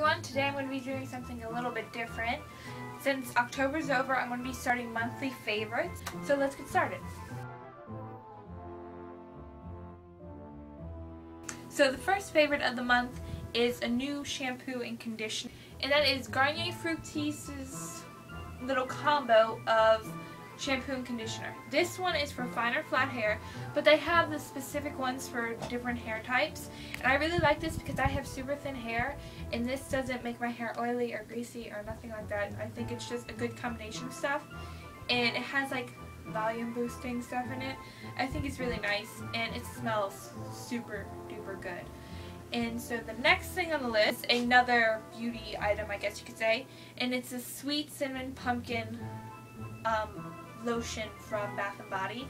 everyone, today I'm going to be doing something a little bit different. Since October's over, I'm going to be starting monthly favorites, so let's get started. So the first favorite of the month is a new shampoo and conditioner, and that is Garnier Fructis's little combo of shampoo and conditioner. This one is for finer flat hair, but they have the specific ones for different hair types, and I really like this because I have super thin hair, and this doesn't make my hair oily or greasy or nothing like that. I think it's just a good combination of stuff, and it has like volume boosting stuff in it. I think it's really nice, and it smells super duper good. And so the next thing on the list is another beauty item, I guess you could say, and it's a sweet cinnamon pumpkin lotion from Bath & Body.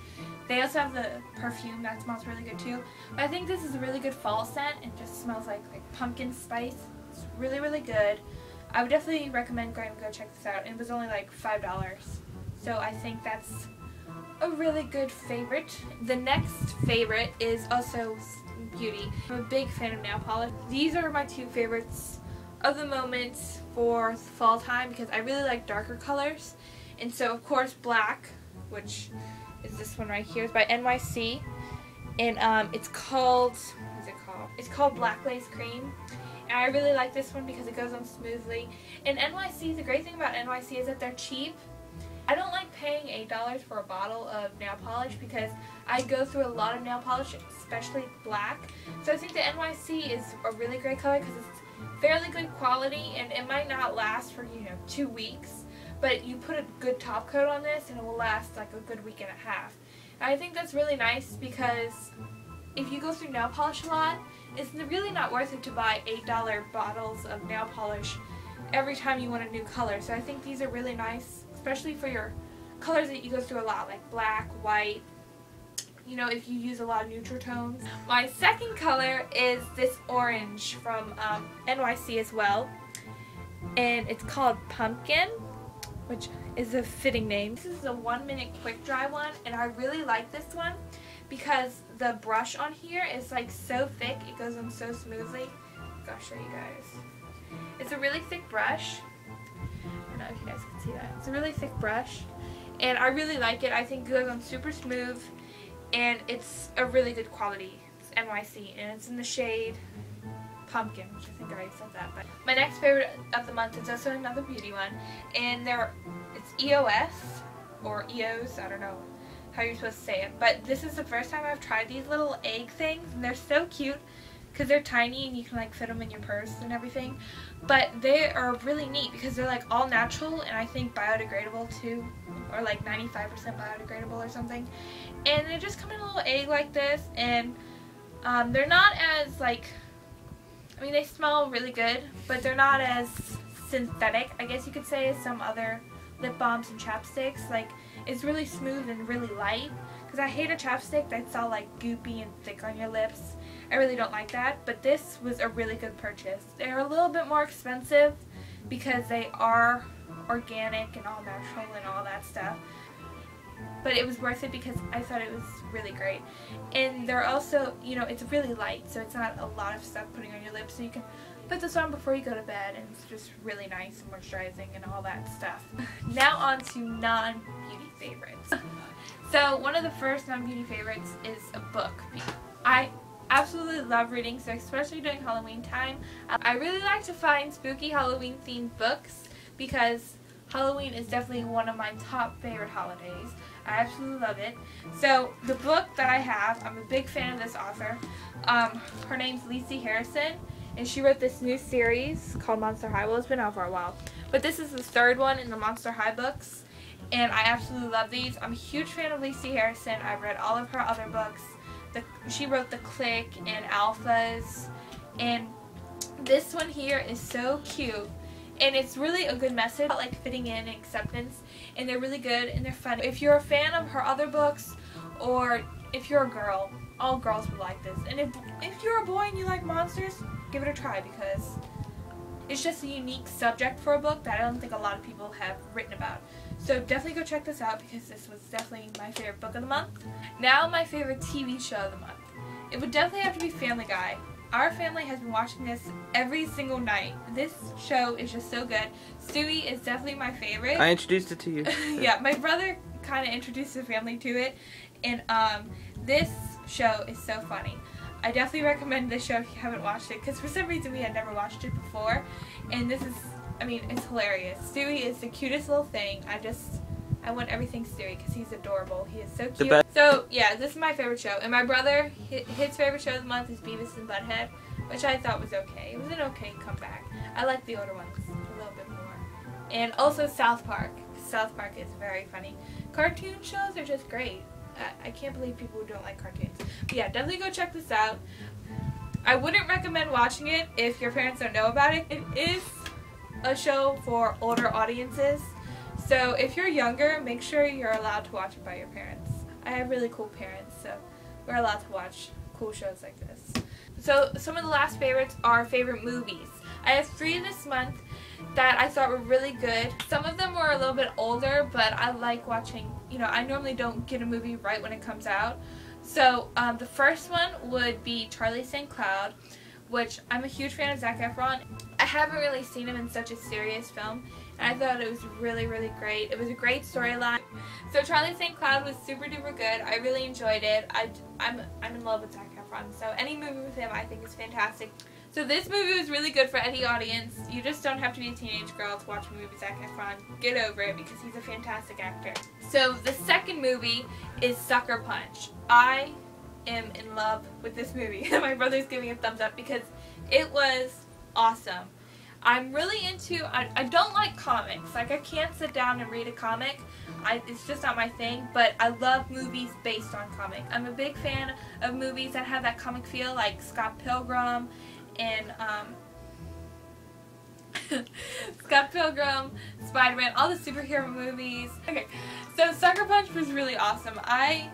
They also have the perfume that smells really good too. But I think this is a really good fall scent. It just smells like pumpkin spice. It's really, really good. I would definitely recommend going to go check this out. It was only like $5. So I think that's a really good favorite. The next favorite is also beauty. I'm a big fan of nail polish. These are my two favorites of the moment for fall time because I really like darker colors. And so, of course, black, which is this one right here, is by NYC, and it's called, what is it called? It's called Black Lace Cream, and I really like this one because it goes on smoothly. And NYC, the great thing about NYC is that they're cheap. I don't like paying $8 for a bottle of nail polish because I go through a lot of nail polish, especially black. So I think the NYC is a really great color because it's fairly good quality, and it might not last for 2 weeks. But you put a good top coat on this and it will last like a good week and a half. And I think that's really nice because if you go through nail polish a lot, it's really not worth it to buy $8 bottles of nail polish every time you want a new color. So I think these are really nice, especially for your colors that you go through a lot, like black, white, if you use a lot of neutral tones. My second color is this orange from NYC as well, and it's called Pumpkin, which is a fitting name. This is a 1-minute quick dry one, and I really like this one because the brush on here is like so thick, it goes on so smoothly. I'll show you guys. It's a really thick brush. I don't know if you guys can see that. It's a really thick brush, and I really like it. I think it goes on super smooth, and it's a really good quality. It's NYC, and it's in the shade Pumpkin, which I think I already said that. But my next favorite of the month is also another beauty one, and it's EOS or EOS. I don't know how you're supposed to say it, but this is the first time I've tried these little egg things, and they're so cute because they're tiny and you can like fit them in your purse and everything. But they are really neat because they're like all natural and I think biodegradable too, or like 95% biodegradable or something. And they just come in a little egg like this, and they're not as they smell really good, but they're not as synthetic, I guess you could say, as some other lip balms and chapsticks. Like, it's really smooth and really light, because I hate a chapstick that's all like goopy and thick on your lips. I really don't like that, but this was a really good purchase. They're a little bit more expensive because they are organic and all natural and all that stuff, but it was worth it because I thought it was really great. And they're also, it's really light, so it's not a lot of stuff putting on your lips, so you can put this on before you go to bed, and it's just really nice and moisturizing and all that stuff. Now on to non-beauty favorites. So one of the first non-beauty favorites is a book. I absolutely love reading, so especially during Halloween time. I really like to find spooky Halloween themed books because Halloween is definitely one of my top favorite holidays. I absolutely love it. So the book that I have, I'm a big fan of this author. Her name's Lacey Harrison, and she wrote this new series called Monster High. Well, it's been out for a while, but this is the third one in the Monster High books, and I absolutely love these. I'm a huge fan of Lacey Harrison. I've read all of her other books. She wrote The Click and Alphas, and this one here is so cute. And it's really a good message about like fitting in and acceptance, and they're really good and they're fun. If you're a fan of her other books, or if you're a girl, all girls would like this. And if you're a boy and you like monsters, give it a try because it's just a unique subject for a book that I don't think a lot of people have written about. So definitely go check this out because this was definitely my favorite book of the month. Now my favorite TV show of the month. It would definitely have to be Family Guy. Our family has been watching this every single night. This show is just so good. Stewie is definitely my favorite. I introduced it to you. Yeah, my brother kind of introduced the family to it, and this show is so funny. I definitely recommend this show if you haven't watched it, because for some reason we had never watched it before, and this is, I mean, it's hilarious. Stewie is the cutest little thing. I want everything Stewie because he's adorable. He is so cute. So yeah, this is my favorite show. And my brother, his favorite show of the month is Beavis and Butthead, which I thought was okay. It was an okay comeback. I like the older ones a little bit more. And also South Park. South Park is very funny. Cartoon shows are just great. I can't believe people who don't like cartoons. But yeah, definitely go check this out. I wouldn't recommend watching it if your parents don't know about it. It is a show for older audiences. So if you're younger, make sure you're allowed to watch it by your parents. I have really cool parents, so we're allowed to watch cool shows like this. So some of the last favorites are favorite movies. I have 3 this month that I thought were really good. Some of them were a little bit older, but I like watching, you know, I normally don't get a movie right when it comes out. So the first one would be Charlie St. Cloud, which I'm a huge fan of Zac Efron. I haven't really seen him in such a serious film, and I thought it was really, really great. It was a great storyline. So Charlie St. Cloud was super duper good. I really enjoyed it. I'm in love with Zac Efron, so any movie with him I think is fantastic. So this movie was really good for any audience. You just don't have to be a teenage girl to watch a movie with Zac Efron. Get over it because he's a fantastic actor. So the second movie is Sucker Punch. I am in love with this movie. My brother's giving a thumbs up because it was awesome. I'm really into, I don't like comics. Like, I can't sit down and read a comic. It's just not my thing, but I love movies based on comic. I'm a big fan of movies that have that comic feel, like Scott Pilgrim and Scott Pilgrim, Spider-Man, all the superhero movies. Okay, so Sucker Punch was really awesome. I'm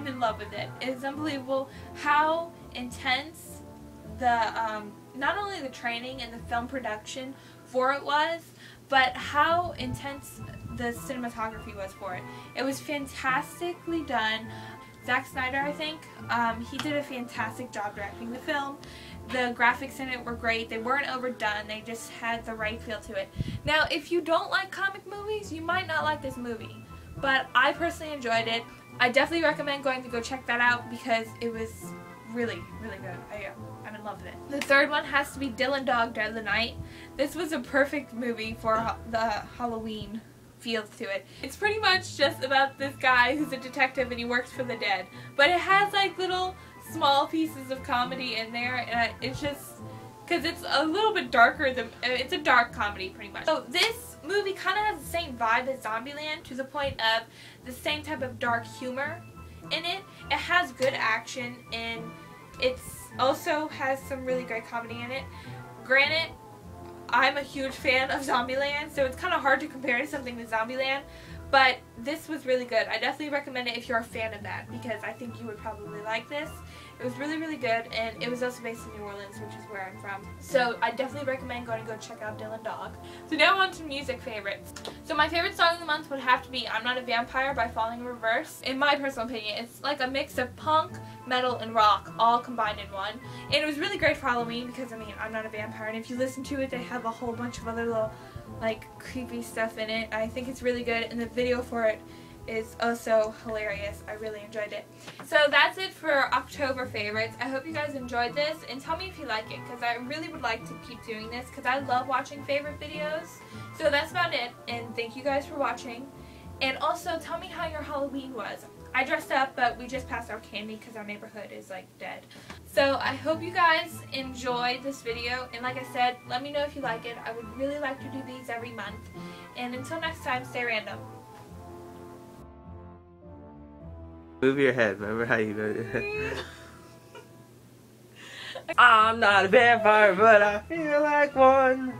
in love with it. It's unbelievable how intense the not only the training and the film production for it was, but how intense the cinematography was for it. It was fantastically done. Zack Snyder, I think, he did a fantastic job directing the film. The graphics in it were great. They weren't overdone. They just had the right feel to it. Now, if you don't like comic movies, you might not like this movie, but I personally enjoyed it. I definitely recommend going to go check that out because it was really, really good. I'm in love with it. The third one has to be Dylan Dog Dead of the Night. This was a perfect movie for the Halloween feel to it. It's pretty much just about this guy who's a detective and he works for the dead. But it has like little small pieces of comedy in there, and it's just because it's a little bit darker than, it's a dark comedy pretty much. So this movie kind of has the same vibe as Zombieland, to the point of the same type of dark humor in it. It has good action, and it's also has some really great comedy in it. Granted, I'm a huge fan of Zombieland, so it's kind of hard to compare to something with Zombieland, but this was really good. I definitely recommend it if you're a fan of that, because I think you would probably like this. It was really, really good, and it was also based in New Orleans, which is where I'm from. So I definitely recommend going to go check out Dylan Dog. So now on to music favorites. So my favorite song of the month would have to be I'm Not a Vampire by Falling in Reverse. In my personal opinion, it's like a mix of punk, metal, and rock all combined in one. And it was really great for Halloween because, I mean, I'm not a vampire, and if you listen to it, they have a whole bunch of other little, like, creepy stuff in it. I think it's really good, and the video for it is also hilarious. I really enjoyed it. So that's it for October favorites. I hope you guys enjoyed this, and tell me if you like it, because I really would like to keep doing this because I love watching favorite videos. So that's about it, and thank you guys for watching. And also tell me how your Halloween was. I dressed up, but we just passed out candy because our neighborhood is like dead. So I hope you guys enjoyed this video, and like I said, let me know if you like it. I would really like to do these every month. And until next time, stay random. Move your head, remember how you go. I'm not a vampire, but I feel like one.